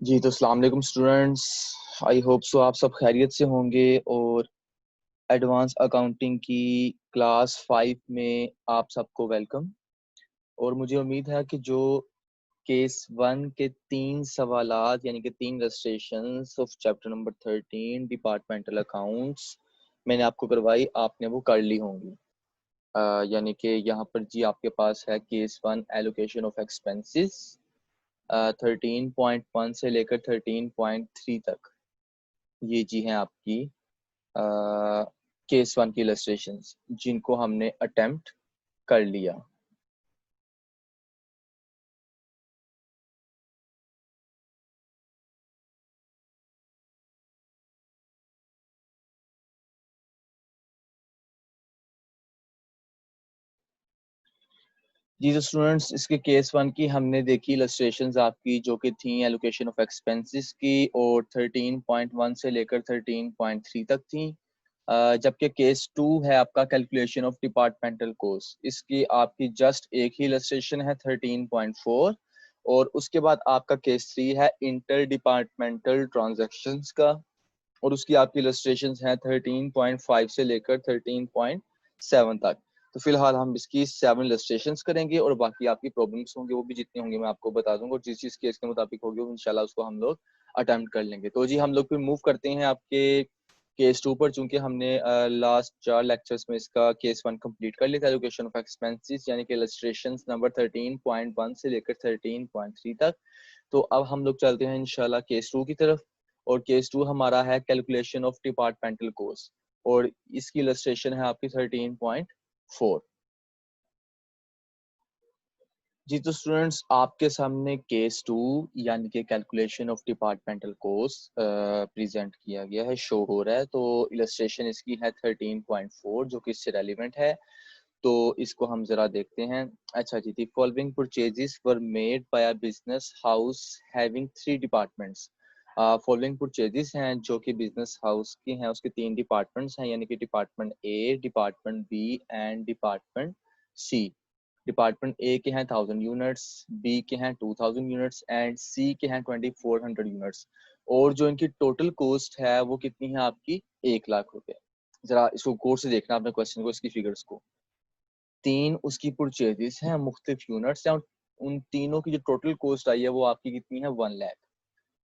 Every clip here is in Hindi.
जी तो अस्सलाम वालेकुम स्टूडेंट्स। आई होप सो आप सब खैरियत से होंगे और एडवांस अकाउंटिंग की क्लास 5 में आप सबको वेलकम। और मुझे उम्मीद है कि जो केस 1 के 3 सवालात यानी कि 3 registrations of chapter number 13 departmental accounts मैंने आपको करवाई, आपने वो कर ली होंगी। यानी कि यहाँ पर जी आपके पास है केस 1 एलोकेशन ऑफ एक्सपेंसेस 13.1 से लेकर 13.3 तक। ये जी हैं आपकी केस 1 की इलस्ट्रेशंस जिनको हमने अटेम्प्ट कर लिया। जी तो स्टूडेंट्स, इसके केस 1 की हमने देखी इलस्ट्रेशंस आपकी जो कि थी एलोकेशन ऑफ एक्सपेंसेस की और 13.1 से लेकर 13.3 तक थी। जबकि केस 2 है आपका कैलकुलेशन ऑफ डिपार्टमेंटल कॉस्ट। इसकी आपकी जस्ट एक ही इलस्ट्रेशन है 13.4 और उसके बाद आपका केस 3 है इंटर डिपार्टमेंटल ट्रांजैक्शंस का और उसकी आपकी इलस्ट्रेशंस हैं 13.5 से लेकर 13.7 तक। तो फिलहाल हम इसकी 7 इलस्ट्रेशंस करेंगे और बाकी आपकी प्रॉब्लम्स होंगे वो भी जितनी होंगी मैं आपको बता दूंगा और जिस चीज केस के मुताबिक होगी वो इंशाल्लाह उसको हम लोग अटेम्प्ट कर लेंगे। तो जी हम लोग फिर मूव करते हैं आपके केस 2 पर। चूंकि हमने लास्ट 4 लेक्चर्स में इसका केस 1 कंप्लीट कर लिया था एलोकेशन ऑफ एक्सपेंसेस यानी कि इलस्ट्रेशंस नंबर 13.1 से लेकर 13.3 तक। तो अब हम लोग चलते हैं इंशाल्लाह केस 2 की तरफ और केस 2 हमारा है कैलकुलेशन ऑफ डिपार्टमेंटल कॉस्ट और इसकी इलस्ट्रेशन है आपकी 13.4। जी तो स्टूडेंट्स, आपके सामने केस 2 यानी कि calculation of departmental cost present किया गया है, शो हो रहा है। तो इलस्ट्रेशन इसकी है 13.4 जो कि इससे रेलिवेंट है। तो इसको हम जरा देखते हैं। अच्छा जी, the following purchases were made by a business house having 3 departments. Following purchases हैं जो कि बिजनेस हाउस की हैं, उसके 3 डिपार्टमेंट्स हैं यानी कि department A, department B and department C. Department A के हैं 1000 यूनिट्स, बी के हैं 2000 यूनिट्स एंड सी के हैं 2400 यूनिट्स। और जो इनकी टोटल कॉस्ट है वो कितनी है आपकी 1,00,000 रुपए। जरा इसको गौर से देखना आपने क्वेश्चन को, इसकी फिगर्स को। 3 उसकी परचेजेस हैं मुख्तलिफ यूनिट्स हैं, उन तीनों की जो टोटल कॉस्ट आई है वो आपकी कितनी है 1,00,000।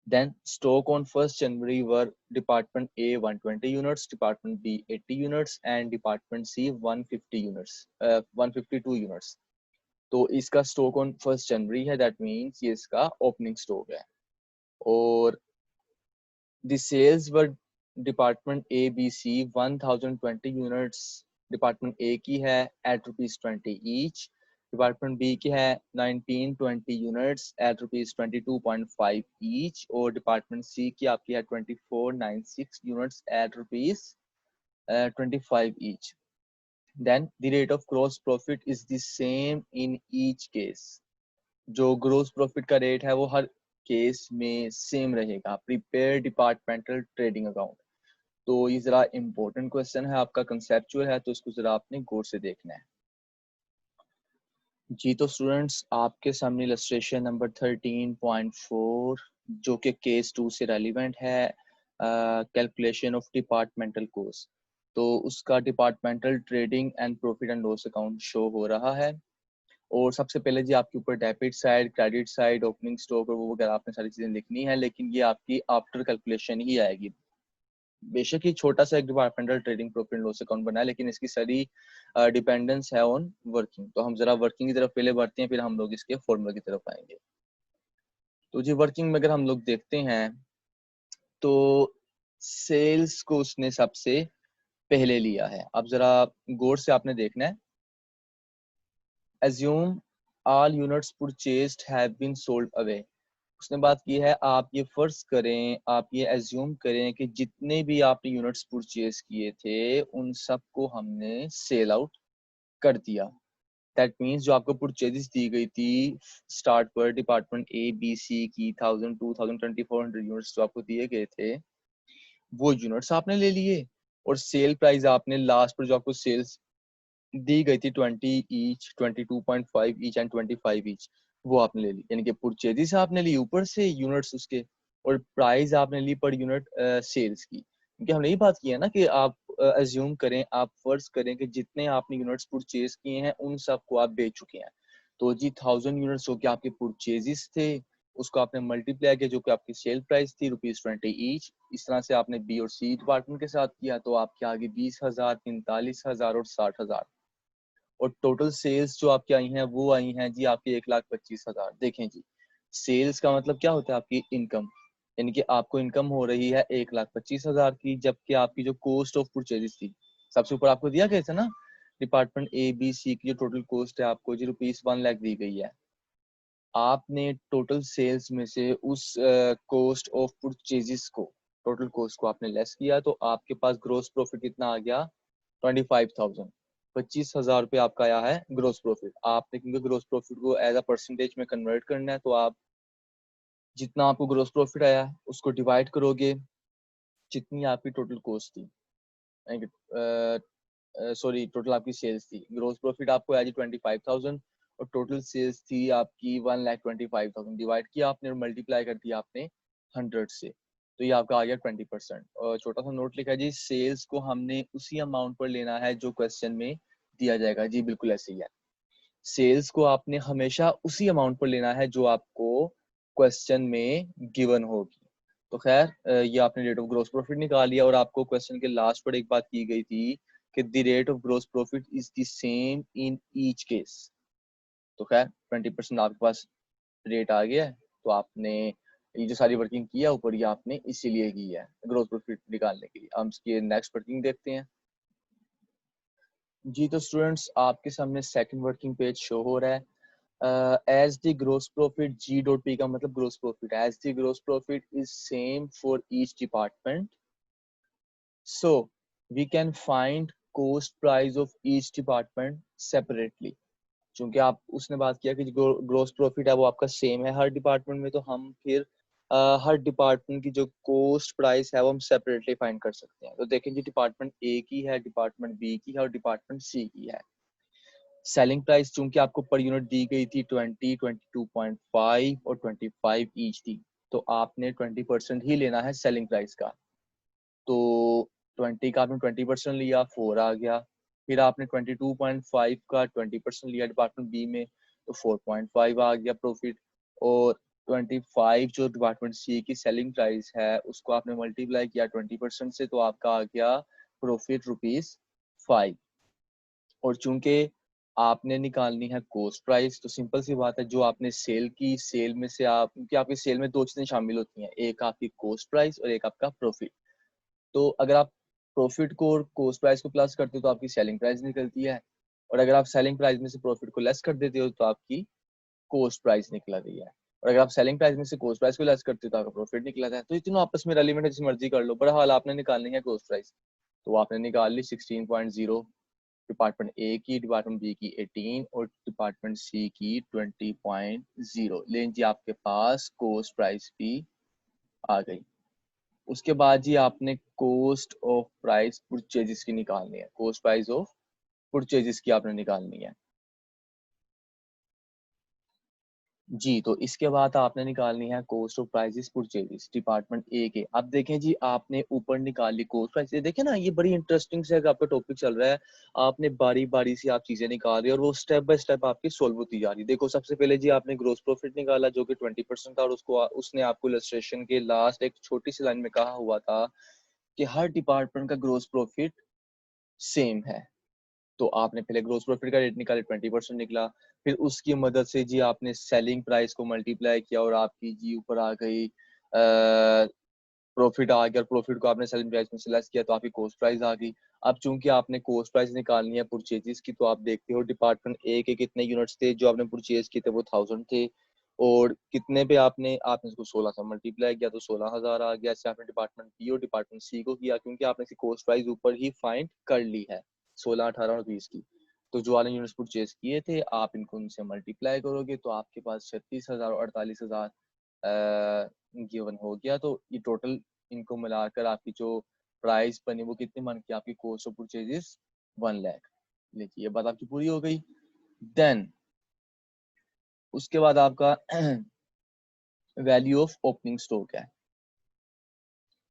Then stock on 1st January were department A 120 units, department B 80 units and department C 150 units 152 units. तो इसका स्टॉक ऑन 1st जनवरी है, दैट मीन्स ये इसका ओपनिंग स्टॉक है। और the sales were department A B C 1020 units department A की है एट ₹20 ईच, डिपार्टमेंट बी की है 1920 यूनिट्स एट ₹22.5 ईच और डिपार्टमेंट सी की आपकी है 2496 units at ₹25 each. Then the rate of gross profit is the same in each case. जो ग्रोस प्रॉफिट का रेट है वो हर केस में सेम रहेगा। Prepare departmental trading account. तो ये जरा इंपॉर्टेंट क्वेश्चन है आपका, कंसेप्चुअल है, तो इसको जरा आपने गौर से देखना है। जी तो स्टूडेंट्स, आपके सामने इलस्ट्रेशन नंबर 13.4 जो कि केस 2 से रेलिवेंट है, कैलकुलेशन ऑफ डिपार्टमेंटल कॉस्ट। तो उसका departmental trading and profit and loss account show हो रहा है। और सबसे पहले जी आपके ऊपर debit side, credit side, opening stock और वो वगैरह आपने सारी चीजें लिखनी है, लेकिन ये आपकी आफ्टर कैलकुलेशन ही आएगी। बेशक ही छोटा सा एक departmental trading profit and loss account बना है, लेकिन इसकी सारी डिपेंडेंस है ऑन वर्किंग। तो हम जरा वर्किंग की तरफ पहले बढ़ते हैं, फिर हम लोग इसके फॉर्मूला की तरफ आएंगे। तो जी वर्किंग में अगर हम लोग देखते हैं तो सेल्स को उसने सबसे पहले लिया है। अब जरा गौर से आपने देखना है। assume all units purchased have been sold away। उसने बात की है, आप ये फर्ज करें, आप ये एज्यूम करें कि जितने भी आपने यूनिट्स परचेज किए थे उन सबको हमने सेल आउट कर दिया। दैट मीन्स जो आपको परचेजेस दी गई थी स्टार्ट पर डिपार्टमेंट ए बी सी की 1000 2000 2400 यूनिट्स जो आपको दिए गए थे वो यूनिट्स आपने ले लिए। और सेल प्राइस आपने लास्ट पर जो आपको सेल्स दी गई थी 20 ईच, 22.5 ईच एंड 25 ईच, वो आपने ले ली, यानी कि परचेजेस आपने ली ऊपर से यूनिट्स उसके, और प्राइस आपने ली पर यूनिट सेल्स की। क्योंकि हमने ये बात की है ना कि आप अज्यूम करें, आप फर्ज करें कि जितने आपने यूनिट्स परचेज किए हैं उन सब को आप बेच चुके हैं। तो जी 1000 यूनिट्स जो कि आपके परचेजेस थे, उसको आपने मल्टीप्लाई किया जो कि आपकी सेल प्राइस थी ₹20 ईच। इस तरह से आपने बी और सी डिपार्टमेंट के साथ किया, तो आपके आगे 20,000, 45,000 और 60,000। और टोटल सेल्स जो आपकी आई हैं वो आई हैं जी आपकी 1,25,000। देखें जी, सेल्स का मतलब क्या होता है, आपकी इनकम, यानी कि आपको इनकम हो रही है 1,25,000 की, जबकि आपकी जो कॉस्ट ऑफ परचेजेस थी, सबसे ऊपर आपको दिया गया था ना, डिपार्टमेंट ए बी सी की जो टोटल कॉस्ट है आपको जी ₹1,00,000 दी गई है। आपने टोटल सेल्स में से उस कॉस्ट ऑफ परचेजेस को, टोटल कॉस्ट को आपने लेस किया, तो आपके पास ग्रोस प्रॉफिट कितना आ गया, 25,000। 25,000 रुपये आपका आया है ग्रोस प्रॉफिट। आपने क्योंकि ग्रोस प्रॉफिट को एज अ परसेंटेज में कन्वर्ट करना है, तो आप जितना आपको ग्रोस प्रॉफिट आया है उसको डिवाइड करोगे जितनी आपकी टोटल कॉस्ट थी, सॉरी टोटल आपकी सेल्स थी। ग्रोस प्रॉफिट आपको आया जी 25,000 और टोटल सेल्स थी आपकी 1,25,000। डिवाइड किया आपने और मल्टीप्लाई कर दिया आपने 100 से, तो ये आपका आ गया 20%। और छोटा सा नोट लिखा जी, सेल्स को हमने उसी अमाउंट पर लेना है जो क्वेश्चन में दिया जाएगा। जी बिल्कुल ऐसे ही है, सेल्स को आपने हमेशा उसी अमाउंट पर लेना है जो आपको क्वेश्चन में गिवन होगी। तो खैर ये आपने रेट ऑफ ग्रोस प्रॉफिट निकाल लिया, और आपको क्वेश्चन के लास्ट पर एक बात की गई थी कि the rate of gross profit is the same in each case. तो खैर 20% आपके पास रेट आ गया है, तो आपने ये जो सारी वर्किंग की है ऊपर, ये आपने इसीलिए की है ग्रोस प्रॉफिट निकालने के लिए। हम इसकी नेक्स्ट वर्किंग देखते हैं। जी तो स्टूडेंट्स, आपके सामने सेकंड वर्किंग पेज शो हो रहा है। As the gross profit, G dot P का मतलब gross profit, as the gross profit is same for each department, so we can find cost price of each department separately. चूंकि आप उसने बात किया कि जो ग्रोस प्रॉफिट है वो आपका सेम है हर डिपार्टमेंट में, तो हम फिर हर डिपार्टमेंट की जो कॉस्ट प्राइस है वो हम सेपरेटली फाइंड कर सकते हैं। तो देखें जी, डिपार्टमेंट ए की है, डिपार्टमेंट बी की है और डिपार्टमेंट सी की है। सेलिंग प्राइस चूंकि आपको पर यूनिट दी गई थी 20, 22.5 और 25 ईच थी, तो आपने 20% ही लेना है सेलिंग प्राइस का। तो 20 का आपने 20% लिया, 4 आ गया। फिर आपने 22.5 का 20% लिया डिपार्टमेंट बी में, तो 4.5 आ गया प्रॉफिट। और 25 जो डिपार्टमेंट सी की सेलिंग प्राइस है उसको आपने मल्टीप्लाई किया 20% से, तो आपका आ गया प्रॉफिट ₹5। और चूंकि आपने निकालनी है कॉस्ट प्राइस, तो सिंपल सी बात है, जो आपने सेल की, सेल में से आप, क्योंकि आपकी सेल में दो चीजें शामिल होती हैं, एक आपकी कॉस्ट प्राइस और एक आपका प्रॉफिट। तो अगर आप प्रॉफिट को और कॉस्ट प्राइस को प्लस करते हो तो आपकी सेलिंग प्राइस निकलती है, और अगर आप सेलिंग प्राइस में से प्रॉफिट को लेस कर देते हो तो आपकी कॉस्ट प्राइस निकल रही है, और अगर आप सेलिंग प्राइस में से कॉस्ट प्राइस को लेस करते हो तो आपका प्रॉफिट निकला है। तो ये तीनों आपस में रेलिवेंट है, जिस मर्जी कर लो, बहरहाल आपने निकालनी है कॉस्ट प्राइस। तो आपने निकाल ली 16.0 डिपार्टमेंट ए की, डिपार्टमेंट बी की 18 और डिपार्टमेंट सी की 20.0। लेकिन जी आपके पास कॉस्ट प्राइस भी आ गई। उसके बाद जी आपने कॉस्ट ऑफ प्राइस परचेजेस की निकालनी है, कॉस्ट प्राइस ऑफ परचेजेस की आपने निकालनी है। जी तो इसके बाद आपने निकालनी है cost of prices purchases department A के। अब देखें जी, आपने ऊपर निकाल ली कॉस्ट प्राइस, देखें ना ये बड़ी इंटरेस्टिंग से आपका टॉपिक चल रहा है। आपने बारी बारी से आप चीजें निकाल रही है और वो स्टेप बाय स्टेप आपकी सोल्व होती जा रही है। देखो सबसे पहले जी आपने ग्रोस प्रॉफिट निकाला जो कि 20% था, और उसको उसने आपको इलस्ट्रेशन के लास्ट एक छोटी सी लाइन में कहा हुआ था कि हर डिपार्टमेंट का ग्रोस प्रॉफिट सेम है। तो आपने पहले ग्रोस प्रॉफिट का रेट निकाले, 20% निकला। फिर उसकी मदद से जी आपने सेलिंग प्राइस को मल्टीप्लाई किया और आपकी जी ऊपर आ गई प्रॉफिट आ गया, और प्रॉफिट को आपने सेलिंग प्राइस में से लेस किया तो आपकी कॉस्ट प्राइस आ गई। अब चूंकि आपने कॉस्ट प्राइस निकालनी है परचेजेस की, तो आप देखते हो डिपार्टमेंट ए के कितने यूनिट्स थे जो आपने परचेज किए थे, वो 1000 थे। और कितने पे आपने आपने इसको 16 से मल्टीप्लाई किया तो 16,000 आ गया। ऐसे आपने डिपार्टमेंट बी और डिपार्टमेंट सी को किया, क्योंकि आपने इसकी कॉस्ट प्राइस ऊपर ही फाइंड कर ली है 16, 18 और 20 की। तो जो वाले यूनिट्स परचेज किए थे आप इनको उनसे मल्टीप्लाई करोगे तो आपके पास 36,000 और 48,000 गिवन हो गया। तो ये टोटल इनको मिलाकर आपकी जो प्राइस बनी वो कितनी बन के आपकी कॉस्ट ऑफ परचेजेस 1 लाख। देखिए ये बात आपकी पूरी हो गई। देन उसके बाद आपका वैल्यू ऑफ ओपनिंग स्टॉक है,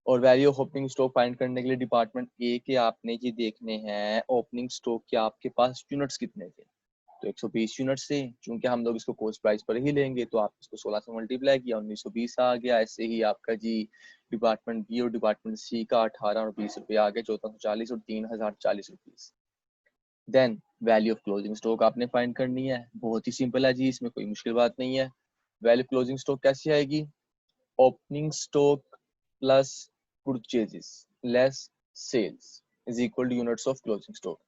और value of opening stock find करने के लिए डिपार्टमेंट ए के आपने जी देखने हैं ओपनिंग स्टॉक के आपके पास यूनिट्स कितने थे। तो 120 यूनिट्स थे, क्योंकि हम लोग इसको कॉस्ट प्राइस पर ही लेंगे तो आप इसको 16 से मल्टीप्लाई किया 1920 आ गया। ऐसे ही आपका जी डिपार्टमेंट बी और डिपार्टमेंट सी का 18 और 20 रुपये आ गए, 1440 और 3040 rupees. Then value of closing stock आपने फाइंड करनी है, बहुत ही सिंपल है जी, इसमें कोई मुश्किल बात नहीं है। वैल्यू क्लोजिंग स्टॉक कैसी आएगी, opening stock plus purchases less sales is equal to units of closing stock.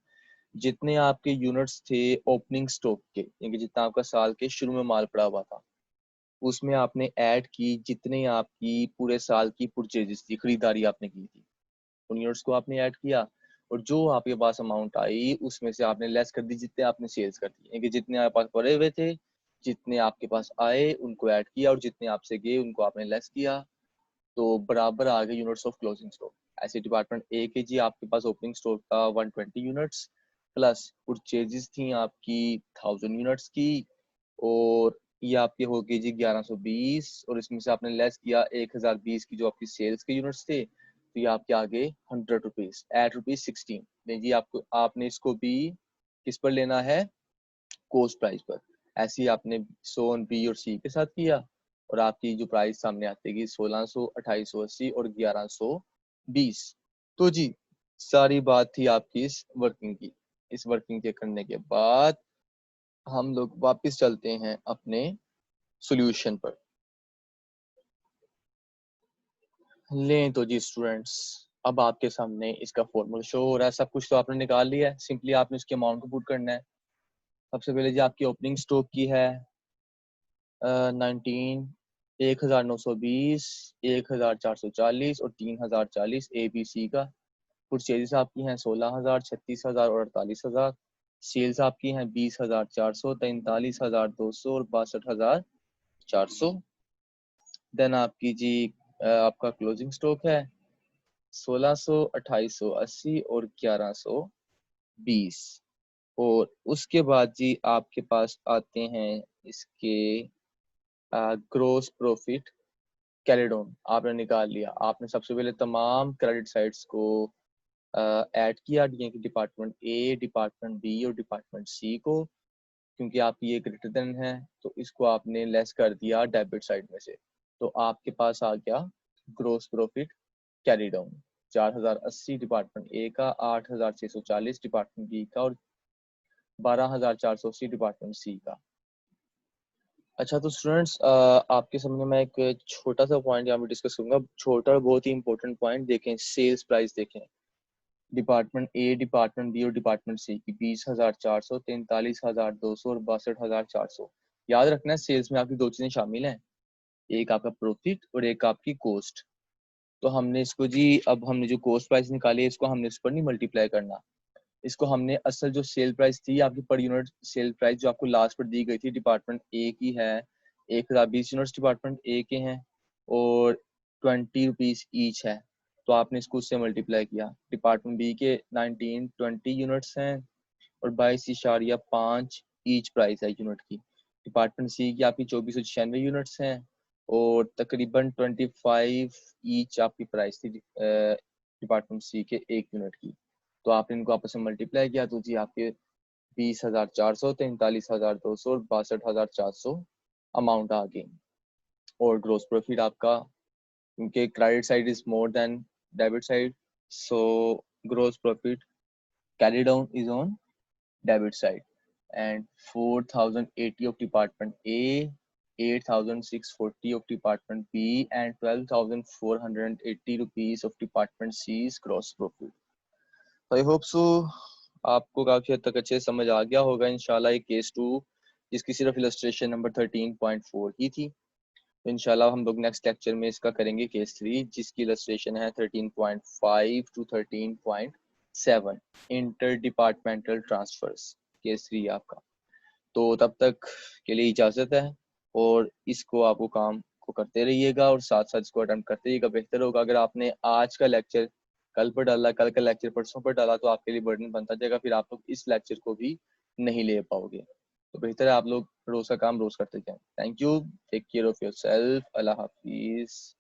जितने आपके यूनिट्स थे ओपनिंग स्टॉक के, यानी जितना आपका साल के शुरू में माल पड़ा हुआ था, उसमें आपने ऐड की जितने आपकी पूरे साल की परचेजेस थी, खरीदारी आपने की थी, उन यूनिट्स को आपने ऐड किया, और जो आपके पास अमाउंट आई उसमें से आपने लेस कर दी जितने आपने सेल्स कर दी, यानी जितने आपके पास पड़े हुए थे, जितने आपके पास आए उनको ऐड किया, और जितने आपसे गए उनको आपने लेस किया, तो बराबर आ गए यूनिट्स ऑफ क्लोजिंग स्टॉक। ऐसे डिपार्टमेंट ए के जी आपके पास ओपनिंग स्टॉक था 120 यूनिट्स, प्लस परचेजेस थी आपकी 1000 यूनिट्स की, और ये आपके हो गए जी 1120, और इसमें से आपने लेस किया 1020 की जो आपकी सेल्स के यूनिट्स थे, तो ये आपके आगे 100 रुपीज एट रुपीज 16। नहीं जी, आपको आपने इसको भी किस पर लेना है, कॉस्ट प्राइस पर। ऐसे ही आपने सोन बी और सी के साथ किया, और आपकी जो प्राइस सामने आती है 1600, 2880 और 1120। तो जी सारी बात थी आपकी इस वर्किंग की। इस वर्किंग के करने के बाद हम लोग वापस चलते हैं अपने सॉल्यूशन पर। लें तो जी स्टूडेंट्स, अब आपके सामने इसका फॉर्मूला शो हो रहा है, सब कुछ तो आपने निकाल लिया है, सिंपली आपने उसके अमाउंट को पुट करना है। सबसे पहले जी आपकी ओपनिंग स्टॉक की है 19, 1920, 1440 और 3040 ए बी सी का। परचेजेस आपकी हैं 16,000, 36,000 और 48,000। सेल्स आपकी हैं 20,400, 43,200 और 62,400। देन आपकी जी आपका क्लोजिंग स्टॉक है 1600, 2880 और 1120। और उसके बाद जी आपके पास आते हैं इसके ग्रोस प्रॉफिट कैरिड ऑन। आपने निकाल लिया, आपने सबसे पहले तमाम क्रेडिट साइड्स को ऐड किया, डिपार्टमेंट ए, डिपार्टमेंट बी और डिपार्टमेंट सी को, क्योंकि आपकी ये ग्रेटर देन है तो इसको आपने लेस कर दिया डेबिट साइड में से। तो आपके पास आ गया gross profit carry down 4080 department A का, 8640 डिपार्टमेंट बी का और 12480 डिपार्टमेंट सी का। अच्छा तो स्टूडेंट्स आपके सामने मैं एक छोटा सा पॉइंट यहाँ पे डिस्कस करूंगा, छोटा बहुत ही इंपॉर्टेंट पॉइंट। देखें सेल्स प्राइस, देखें डिपार्टमेंट ए, डिपार्टमेंट बी और डिपार्टमेंट सी की 20,400, 43,200 और 62,400। याद रखना है सेल्स में आपकी दो चीजें शामिल हैं, एक आपका प्रॉफिट और एक आपकी कॉस्ट। तो हमने इसको जी, अब हमने जो कॉस्ट प्राइस निकाली है इसको हमने इस पर नहीं मल्टीप्लाई करना, इसको हमने असल जो सेल प्राइस थी आपकी पर यूनिट सेल प्राइस जो आपको लास्ट पर दी गई थी डिपार्टमेंट ए की है 1020 यूनिट्स डिपार्टमेंट ए के हैं, और 20 रुपीज ईच है, तो आपने इसको उससे मल्टीप्लाई किया। डिपार्टमेंट बी के 1920 यूनिट्स हैं और 22.5 ईच प्राइस है यूनिट की। डिपार्टमेंट सी की आपकी 2496 यूनिट्स हैं और तकरीबन 25 ईच आपकी प्राइस थी डिपार्टमेंट सी के एक यूनिट की। तो आपने इनको आपस में मल्टीप्लाई किया तो जी आपके 20,400, 43,200 और 62,400 अमाउंट आ गई। और ग्रोस प्रॉफिट आपका, क्योंकि credit side is more than debit side, so gross profit carry down is on debit side, and 4,080 of department A, 8,640 of department B and 12,480 rupees of department C's gross profit. I hope so आपको काफी हद तक अच्छे समझ आ गया होगा इंशाल्लाह। ये केस 2 जिसकी सिर्फ इलस्ट्रेशन नंबर 13.4 ही थी, तो इंशाल्लाह हम लोग नेक्स्ट लेक्चर में इसका करेंगे केस 3 जिसकी इलस्ट्रेशन है 13.5 to 13.7 inter departmental transfers, case 3 आपका। तो तब तक के लिए इजाजत है, और इसको आपको काम को करते रहिएगा और साथ साथ इसको अटेम्प्ट करते रहिएगा। बेहतर होगा अगर आपने आज का लेक्चर कल पर डाला, कल का लेक्चर परसों पर डाला, तो आपके लिए बर्डन बनता जाएगा, फिर आप लोग इस लेक्चर को भी नहीं ले पाओगे। तो बेहतर है आप लोग रोज का काम रोज करते जाएं। Thank you, take care of yourself, अल्लाह हाफिज।